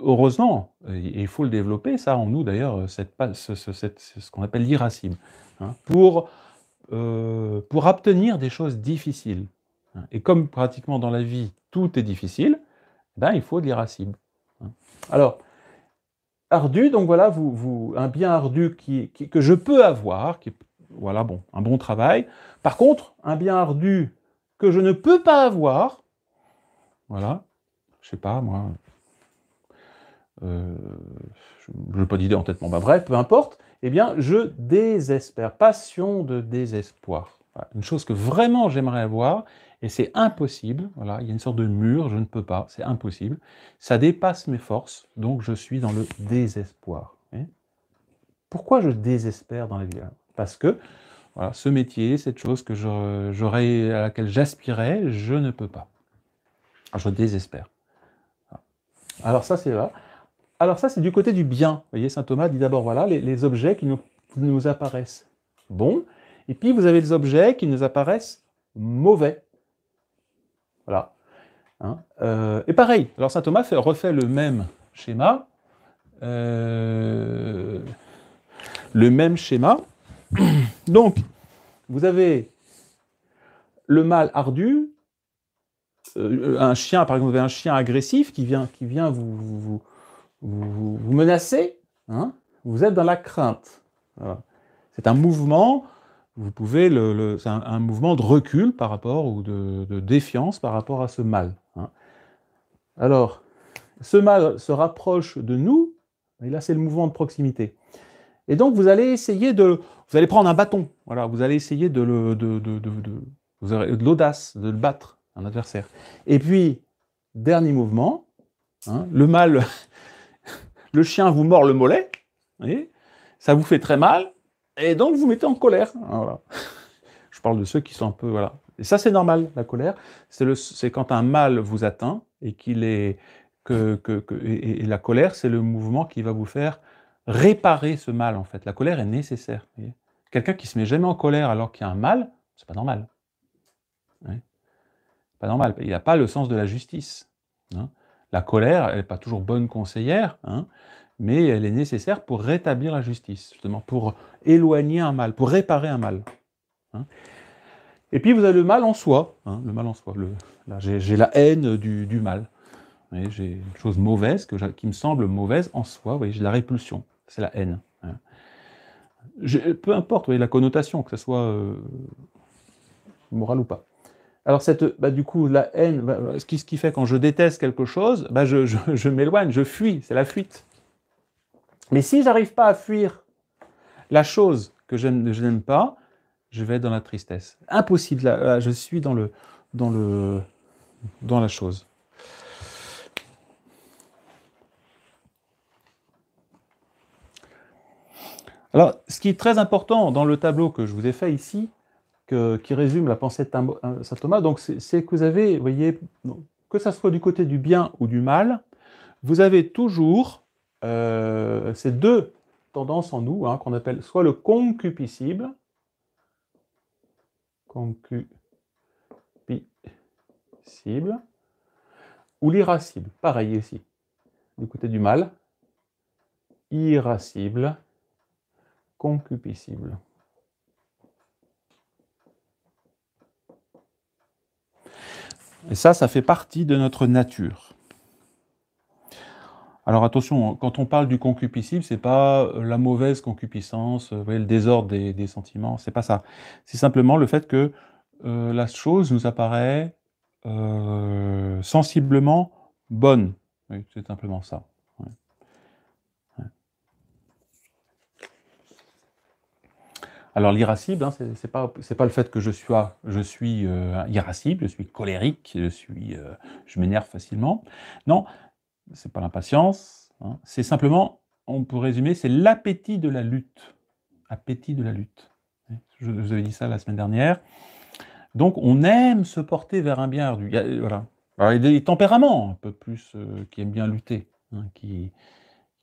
heureusement, et il faut le développer, ça en nous d'ailleurs, ce qu'on appelle l'irascible, hein, pour obtenir des choses difficiles. Et comme pratiquement dans la vie, tout est difficile, ben, il faut de l'irascible. Alors, ardu, donc voilà, un bien ardu que je peux avoir, voilà, bon, un bon travail. Par contre, un bien ardu que je ne peux pas avoir, voilà, je sais pas, moi, je n'ai pas d'idée en tête, bon, bah, bref, peu importe, eh bien, je désespère, passion de désespoir. Voilà, une chose que vraiment j'aimerais avoir, et c'est impossible, voilà, il y a une sorte de mur, je ne peux pas, c'est impossible, ça dépasse mes forces, donc je suis dans le désespoir. Pourquoi je désespère dans la vie? Parce que, voilà, ce métier, cette chose que à laquelle j'aspirais, je ne peux pas. Je désespère. Alors ça, c'est là. Alors ça, c'est du côté du bien. Vous voyez, saint Thomas dit d'abord, voilà, les objets qui nous apparaissent bons, et puis vous avez les objets qui nous apparaissent mauvais. Voilà. Hein. Et pareil, alors saint Thomas refait le même schéma. Donc, vous avez le mal ardu, un chien, par exemple, vous avez un chien agressif qui vient vous menacer, hein, vous êtes dans la crainte. Voilà. C'est un mouvement, c'est un mouvement de recul par rapport, ou de défiance par rapport à ce mal. Hein. Alors, ce mal se rapproche de nous, et là c'est le mouvement de proximité. Et donc vous allez prendre un bâton, voilà, vous allez essayer de l'audace, de le battre, un adversaire. Et puis, dernier mouvement, hein, le mal, le chien vous mord le mollet, vous voyez, ça vous fait très mal, et donc vous mettez en colère. Voilà. Je parle de ceux qui sont un peu, voilà. Et ça c'est normal, la colère, c'est quand un mal vous atteint, et et la colère, c'est le mouvement qui va vous faire réparer ce mal, en fait. La colère est nécessaire. Quelqu'un qui se met jamais en colère alors qu'il y a un mal, c'est pas normal. Ouais. Pas normal. Il n'a pas le sens de la justice. Hein. La colère, elle n'est pas toujours bonne conseillère, hein, mais elle est nécessaire pour rétablir la justice, justement, pour éloigner un mal, pour réparer un mal. Hein. Et puis vous avez le mal en soi. Hein, le mal en soi. Là, j'ai la haine du mal. J'ai une chose mauvaise qui me semble mauvaise en soi. Vous voyez, j'ai la répulsion. C'est la haine. Hein. Peu importe, vous voyez, la connotation, que ce soit moral ou pas. Alors, du coup, la haine, ce qui fait quand je déteste quelque chose, je m'éloigne, je fuis, c'est la fuite. Mais si je n'arrive pas à fuir la chose que je n'aime pas, je vais être dans la tristesse. Impossible, là, je suis dans la chose. Alors, ce qui est très important dans le tableau que je vous ai fait ici, qui résume la pensée de saint Thomas, donc c'est que vous avez, vous voyez, que ça soit du côté du bien ou du mal, vous avez toujours ces deux tendances en nous, hein, qu'on appelle soit le concupiscible, ou l'irascible. Pareil ici, du côté du mal, irascible, concupiscible. Et ça fait partie de notre nature. Alors attention, quand on parle du concupiscible, c'est pas la mauvaise concupiscence, vous voyez, le désordre des sentiments, c'est pas ça. C'est simplement le fait que la chose nous apparaît sensiblement bonne. Oui, c'est simplement ça. Ouais. Ouais. Alors l'irascible, hein, c'est pas le fait que je suis irascible, je suis colérique, je m'énerve facilement. Non, c'est pas l'impatience, hein, c'est simplement, on peut résumer, c'est l'appétit de la lutte. Appétit de la lutte. Je vous avais dit ça la semaine dernière. Donc on aime se porter vers un bien ardu. Voilà. Alors, il y a des tempéraments un peu plus qui aiment bien lutter. Hein, il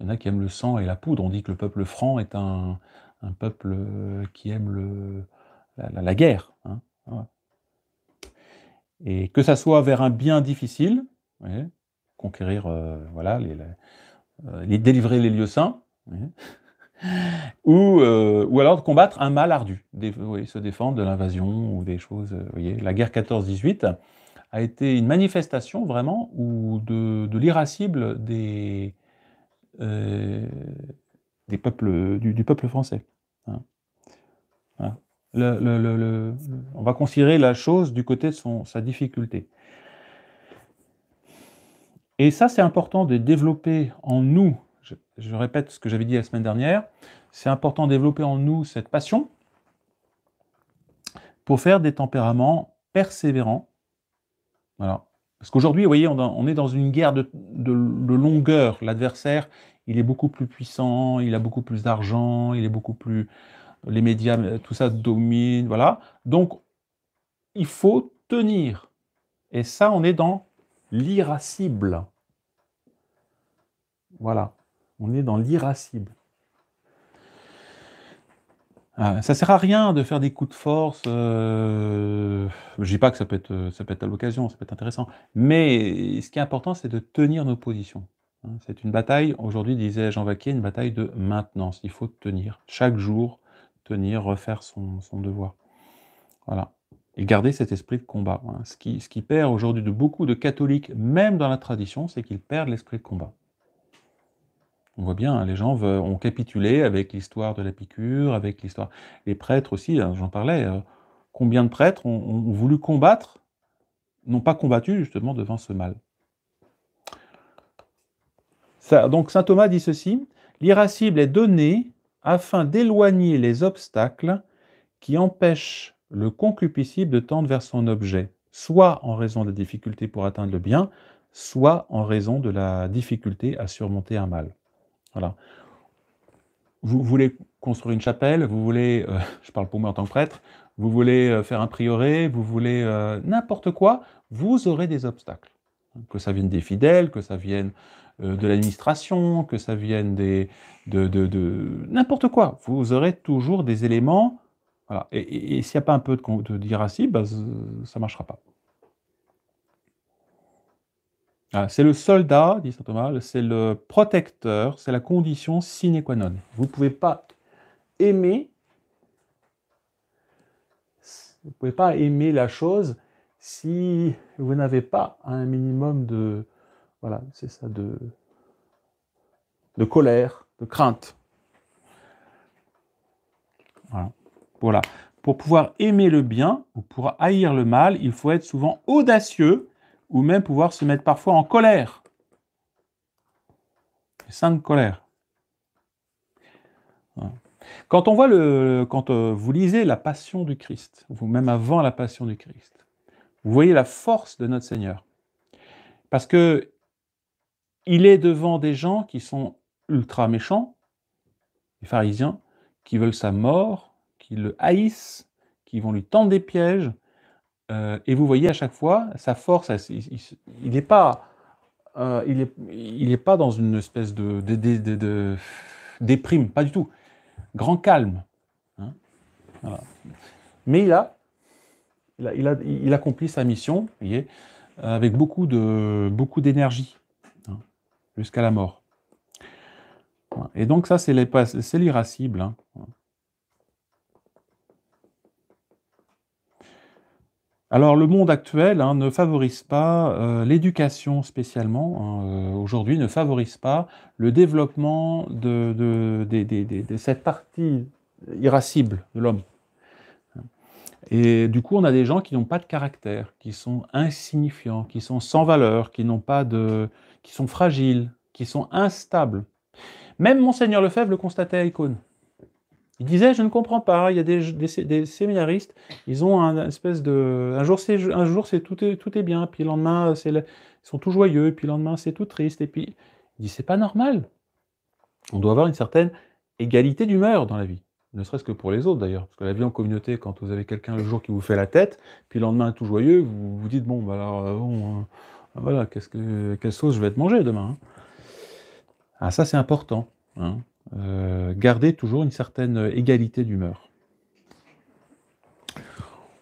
y en a qui aiment le sang et la poudre. On dit que le peuple franc est un peuple qui aime la guerre. Hein, voilà. Et que ça soit vers un bien difficile, ouais, conquérir, voilà, délivrer les lieux saints, ouais, ou alors de combattre un mal ardu, oui, se défendre de l'invasion ou des choses. Vous voyez, la guerre 14-18 a été une manifestation vraiment de l'irascible des peuples, du peuple français. Hein. Hein. On va considérer la chose du côté de sa difficulté. Et ça, c'est important de développer en nous, je répète ce que j'avais dit la semaine dernière, c'est important de développer en nous cette passion pour faire des tempéraments persévérants. Voilà. Parce qu'aujourd'hui, vous voyez, on est dans une guerre de longueur. L'adversaire, il est beaucoup plus puissant, il a beaucoup plus d'argent, il est beaucoup plus... Les médias, tout ça domine, voilà. Donc, il faut tenir. Et ça, on est dans l'irascible. Voilà. On est dans l'irascible. Ça ne sert à rien de faire des coups de force. Je ne dis pas que ça peut être à l'occasion, ça peut être intéressant. Mais ce qui est important, c'est de tenir nos positions. Hein, c'est une bataille, aujourd'hui, disait Jean Vaquier, une bataille de maintenance. Il faut tenir. Chaque jour, tenir, refaire son devoir. Voilà. Et garder cet esprit de combat. Hein. Ce qui perd aujourd'hui de beaucoup de catholiques, même dans la tradition, c'est qu'ils perdent l'esprit de combat. On voit bien, hein, les gens ont capitulé avec l'histoire de la piqûre, avec l'histoire... Les prêtres aussi, hein, j'en parlais, combien de prêtres ont voulu combattre, n'ont pas combattu justement devant ce mal. Donc saint Thomas dit ceci, « L'irascible est donné afin d'éloigner les obstacles qui empêchent le concupiscible de tendre vers son objet, soit en raison des difficultés pour atteindre le bien, soit en raison de la difficulté à surmonter un mal. » Voilà. Vous voulez construire une chapelle, vous voulez, je parle pour moi en tant que prêtre, vous voulez faire un prieuré, vous voulez n'importe quoi, vous aurez des obstacles. Que ça vienne des fidèles, que ça vienne de l'administration, que ça vienne de n'importe quoi. Vous aurez toujours des éléments. Voilà. Et s'il n'y a pas un peu d'irascible, bah, ça ne marchera pas. Voilà, c'est le soldat, dit saint Thomas, c'est le protecteur, c'est la condition sine qua non. Vous ne pouvez pas aimer la chose si vous n'avez pas un minimum de, voilà, c'est ça, de colère, de crainte. Voilà. Pour pouvoir aimer le bien ou pour haïr le mal, il faut être souvent audacieux ou même pouvoir se mettre parfois en colère. Sainte colère. Voilà. Quand vous lisez la Passion du Christ, ou même avant la Passion du Christ, vous voyez la force de notre Seigneur. Parce que il est devant des gens qui sont ultra méchants, les pharisiens, qui veulent sa mort, qui le haïssent, qui vont lui tendre des pièges. Et vous voyez à chaque fois sa force. Il n'est pas, il est pas dans une espèce de déprime, pas du tout. Grand calme. Hein, voilà. Mais il accomplit sa mission, vous voyez, avec beaucoup d'énergie, hein, jusqu'à la mort. Voilà. Et donc ça, c'est l'irascible. Hein. Alors le monde actuel ne favorise pas l'éducation spécialement, aujourd'hui ne favorise pas le développement de cette partie irascible de l'homme. Et du coup, on a des gens qui n'ont pas de caractère, qui sont insignifiants, qui sont sans valeur, qui sont fragiles, qui sont instables. Même Monseigneur Lefebvre le constatait à Icône. Il disait, je ne comprends pas, il y a des séminaristes, ils ont un espèce de... Un jour, tout est bien, puis le lendemain, ils sont tout joyeux, puis le lendemain, c'est tout triste. Et puis, il dit, c'est pas normal. On doit avoir une certaine égalité d'humeur dans la vie. Ne serait-ce que pour les autres, d'ailleurs. Parce que la vie en communauté, quand vous avez quelqu'un le jour qui vous fait la tête, puis le lendemain, tout joyeux, vous vous dites, bon, bah alors, voilà, quelle sauce je vais te manger demain, hein. Ah, ça, c'est important, hein. Garder toujours une certaine égalité d'humeur.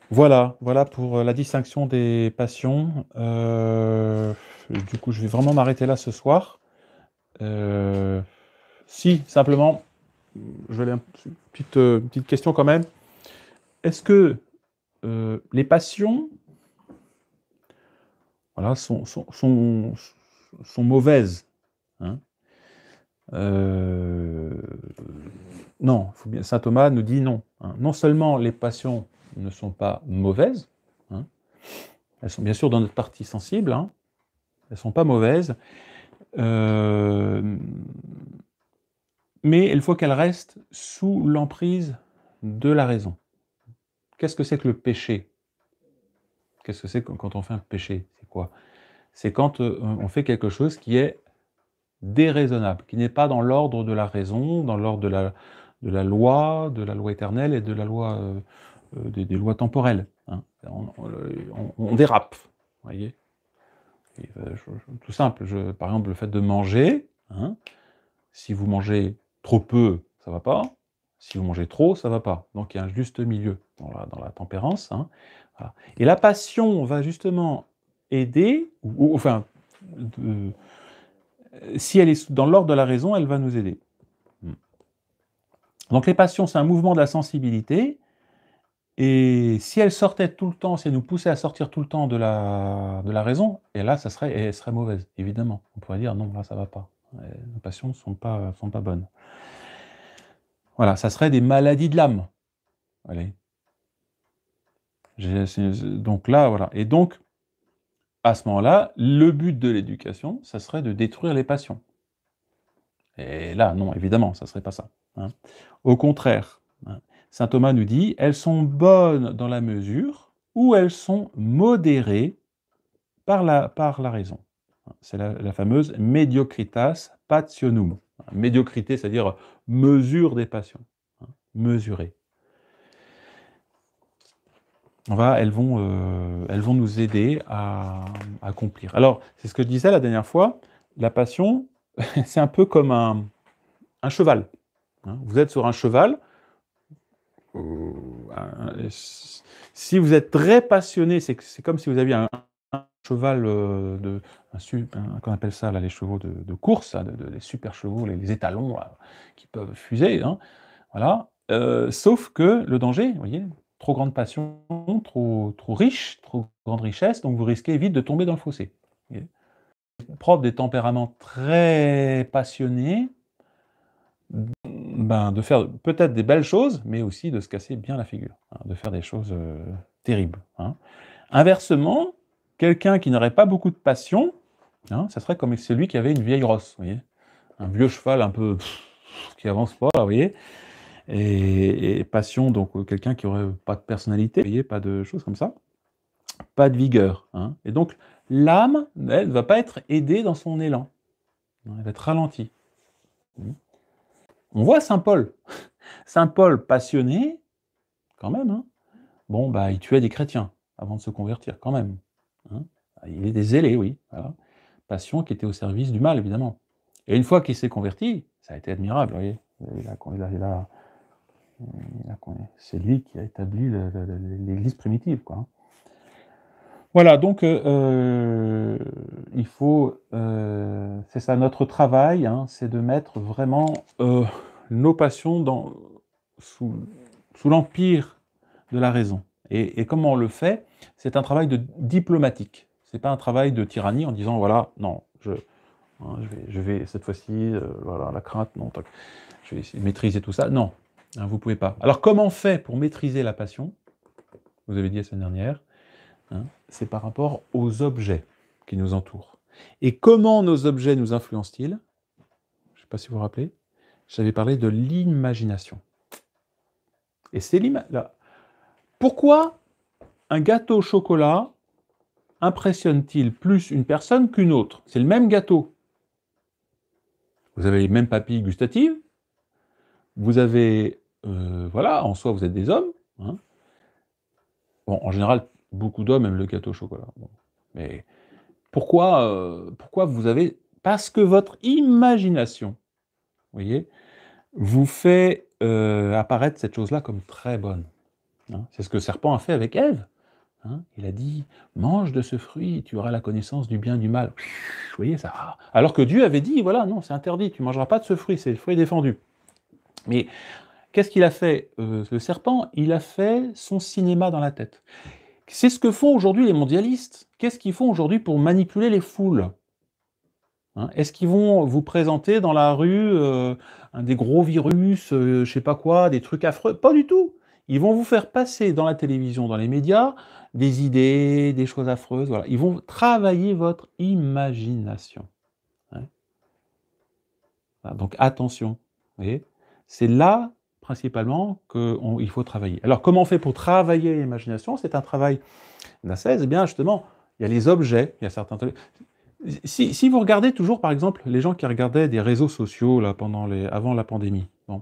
Voilà pour la distinction des passions. Du coup, je vais vraiment m'arrêter là ce soir. Si, simplement, je vais aller une petite question quand même. Est-ce que les passions, voilà, sont mauvaises, hein? Non, saint Thomas nous dit non, hein. Non seulement les passions ne sont pas mauvaises, hein, elles sont bien sûr dans notre partie sensible, hein, elles ne sont pas mauvaises, mais il faut qu'elles restent sous l'emprise de la raison. Qu'est-ce que c'est que le péché? Qu'est-ce que c'est quand on fait un péché? C'est quoi? C'est quand on fait quelque chose qui est déraisonnable, qui n'est pas dans l'ordre de la raison, dans l'ordre de la loi éternelle et de la loi, des lois temporelles, hein. On dérape, vous voyez? Et, tout simple, par exemple, le fait de manger, hein, si vous mangez trop peu, ça ne va pas. Si vous mangez trop, ça ne va pas. Donc il y a un juste milieu dans la tempérance, hein. Voilà. Et la passion va justement aider, enfin, si elle est dans l'ordre de la raison, elle va nous aider. Donc les passions, c'est un mouvement de la sensibilité, et si elles sortaient tout le temps, si elles nous poussaient à sortir tout le temps de la raison, et là, elle serait mauvaise, évidemment. On pourrait dire, non, là, ça ne va pas. Les passions ne sont pas bonnes. Voilà, ça serait des maladies de l'âme. Allez. Donc là, voilà. Et donc, à ce moment-là, le but de l'éducation, ça serait de détruire les passions. Et là, non, évidemment, ça ne serait pas ça, hein. Au contraire, hein, saint Thomas nous dit, elles sont bonnes dans la mesure où elles sont modérées par la raison. C'est la fameuse mediocritas passionum. Médiocrité, c'est-à-dire mesure des passions, hein, mesurer. Elles vont nous aider à accomplir. Alors, c'est ce que je disais la dernière fois, la passion, c'est un peu comme un cheval, hein. Vous êtes sur un cheval, si vous êtes très passionné, c'est comme si vous aviez un cheval, qu'on appelle ça, là, les chevaux de course, hein, les super chevaux, les étalons là, qui peuvent fuser, hein, voilà. Sauf que le danger, vous voyez, trop grande passion, trop riche, trop grande richesse, donc vous risquez vite de tomber dans le fossé. Propre des tempéraments très passionnés, de faire peut-être des belles choses, mais aussi de se casser bien la figure, hein, de faire des choses terribles, hein. Inversement, quelqu'un qui n'aurait pas beaucoup de passion, hein, ça serait comme celui qui avait une vieille rosse, vous voyez, un vieux cheval un peu qui avance pas, là, vous voyez. Et passion, donc quelqu'un qui aurait pas de personnalité, vous voyez, pas de choses comme ça, pas de vigueur, hein. Et donc l'âme, elle, ne va pas être aidée dans son élan, hein, elle va être ralentie. On voit saint Paul. Saint Paul, passionné, quand même, hein, bon, bah, il tuait des chrétiens avant de se convertir, quand même, hein. Il est des zélés, oui, voilà. Passion qui était au service du mal, évidemment. Et une fois qu'il s'est converti, ça a été admirable, vous voyez. C'est lui qui a établi l'Église primitive, quoi. Voilà, donc il faut, c'est ça notre travail, hein, c'est de mettre vraiment nos passions sous l'empire de la raison. Et comment on le fait? C'est un travail diplomatique. C'est pas un travail de tyrannie en disant voilà, non, je vais cette fois-ci, voilà, la crainte, non, je vais essayer de maîtriser tout ça. Non, hein, vous pouvez pas. Alors comment on fait pour maîtriser la passion? Vous avez dit la semaine dernière, hein, c'est par rapport aux objets qui nous entourent. Et comment nos objets nous influencent-ils? Je ne sais pas si vous vous rappelez, j'avais parlé de l'imagination. Et c'est là. Pourquoi un gâteau au chocolat impressionne-t-il plus une personne qu'une autre? C'est le même gâteau. Vous avez les mêmes papilles gustatives, vous avez, voilà, en soi, vous êtes des hommes, hein. Bon, en général, beaucoup d'hommes aiment le gâteau au chocolat. Bon. Mais pourquoi vous avez... Parce que votre imagination, vous voyez, vous fait apparaître cette chose-là comme très bonne, hein. C'est ce que le serpent a fait avec Ève, hein. Il a dit « Mange de ce fruit, tu auras la connaissance du bien et du mal. » Vous voyez ça? Alors que Dieu avait dit « Voilà, non, c'est interdit, tu ne mangeras pas de ce fruit, c'est le fruit défendu. » Mais qu'est-ce qu'il a fait, le serpent? Il a fait son cinéma dans la tête. C'est ce que font aujourd'hui les mondialistes. Qu'est-ce qu'ils font aujourd'hui pour manipuler les foules? Hein, est-ce qu'ils vont vous présenter dans la rue des gros virus, je sais pas quoi, des trucs affreux? Pas du tout. Ils vont vous faire passer dans la télévision, dans les médias, des idées, des choses affreuses. Voilà. Ils vont travailler votre imagination. Hein. Voilà, donc attention. Vous voyez, c'est là principalement qu'il faut travailler. Alors comment on fait pour travailler l'imagination? C'est un travail d'ascèse. Eh bien justement, il y a les objets, il y a certains... Si vous regardez toujours, par exemple, les gens qui regardaient des réseaux sociaux là, avant la pandémie, bon,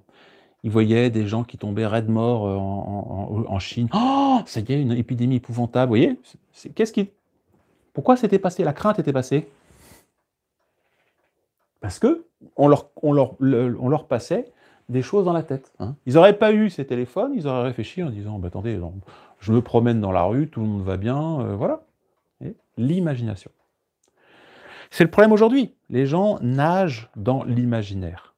ils voyaient des gens qui tombaient raides morts en Chine. Oh, ça y est, une épidémie épouvantable, vous voyez? Pourquoi c'était passé? La crainte était passée? Parce que on leur passait des choses dans la tête, hein. Ils n'auraient pas eu ces téléphones, ils auraient réfléchi en disant bah, « Attendez, non, je me promène dans la rue, tout le monde va bien, voilà. » L'imagination. C'est le problème aujourd'hui. Les gens nagent dans l'imaginaire,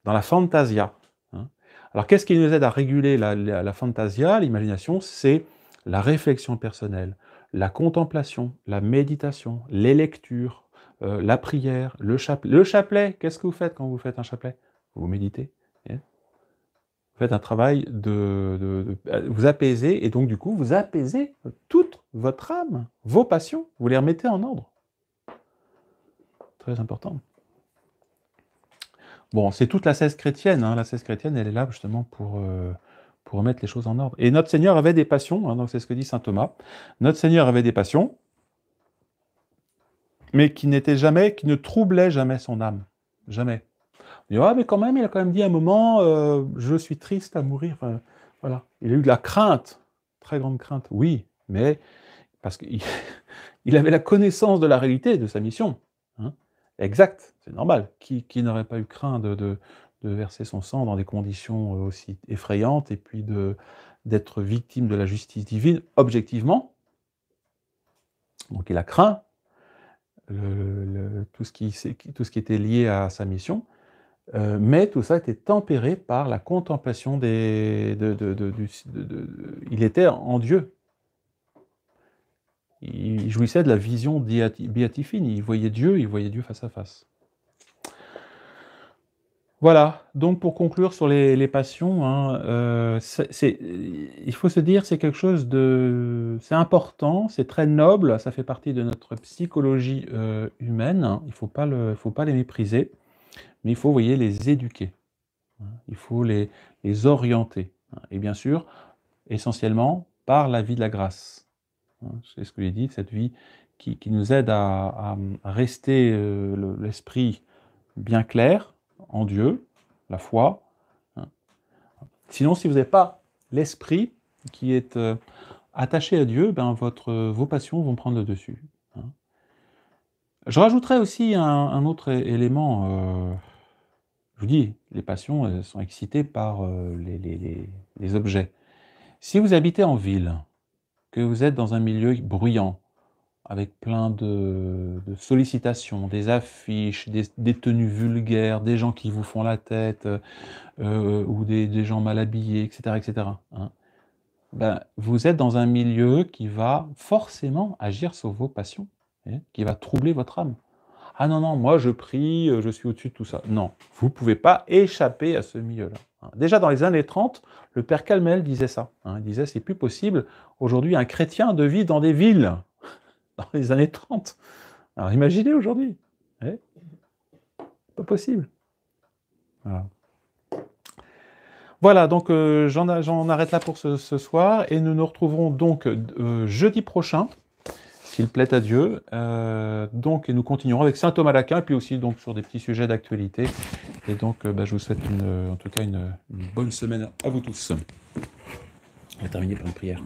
dans la fantasia, hein. Alors, qu'est-ce qui nous aide à réguler la fantasia, l'imagination? C'est la réflexion personnelle, la contemplation, la méditation, les lectures, la prière, le chapelet. Le chapelet, qu'est-ce que vous faites quand vous faites un chapelet? Vous méditez. Vous faites un travail de vous apaiser, et donc du coup, vous apaisez toute votre âme, vos passions, vous les remettez en ordre. Très important. Bon, c'est toute l'ascèse chrétienne, hein. L'ascèse chrétienne, elle est là justement pour remettre les choses en ordre. Et notre Seigneur avait des passions, hein, donc c'est ce que dit saint Thomas. Notre Seigneur avait des passions, mais qui ne troublaient jamais son âme. Jamais. On dit, ah, mais quand même, il a quand même dit à un moment, je suis triste à mourir. Enfin, voilà. Il a eu de la crainte, très grande crainte, oui, mais parce qu'il il avait la connaissance de la réalité de sa mission, hein. Exact, c'est normal. Qui n'aurait pas eu crainte de verser son sang dans des conditions aussi effrayantes et puis d'être victime de la justice divine objectivement? Donc il a craint tout ce qui était lié à sa mission, mais tout ça était tempéré par la contemplation il était en Dieu. Il jouissait de la vision béatifine, il voyait Dieu face à face. Voilà, donc pour conclure sur les passions, hein, il faut se dire c'est quelque chose c'est important, c'est très noble, ça fait partie de notre psychologie humaine, hein. Il faut pas les mépriser, mais il faut, vous voyez, les éduquer, hein. il faut les orienter. Et bien sûr, essentiellement, par la vie de la grâce. C'est ce que j'ai dit, cette vie qui nous aide à rester l'esprit bien clair en Dieu, la foi. Sinon, si vous n'avez pas l'esprit qui est attaché à Dieu, ben vos passions vont prendre le dessus. Je rajouterais aussi un autre élément. Je vous dis, les passions sont excitées par les objets. Si vous habitez en ville, que vous êtes dans un milieu bruyant, avec plein de sollicitations, des affiches, des tenues vulgaires, des gens qui vous font la tête, ou des gens mal habillés, etc., etc., ben, vous êtes dans un milieu qui va forcément agir sur vos passions, qui va troubler votre âme. Ah non, non, moi je prie, je suis au-dessus de tout ça. Non, vous ne pouvez pas échapper à ce milieu-là. Déjà dans les années 30, le père Calmel disait ça. Il disait c'est plus possible aujourd'hui un chrétien de vivre dans des villes dans les années 30. Alors imaginez aujourd'hui. Pas possible. Voilà, donc j'en arrête là pour ce soir et nous nous retrouverons donc jeudi prochain, s'il plaît à Dieu. Donc, et nous continuerons avec saint Thomas d'Aquin, et puis aussi donc, sur des petits sujets d'actualité. Et donc, je vous souhaite en tout cas une bonne semaine à vous tous. On va terminer par une prière.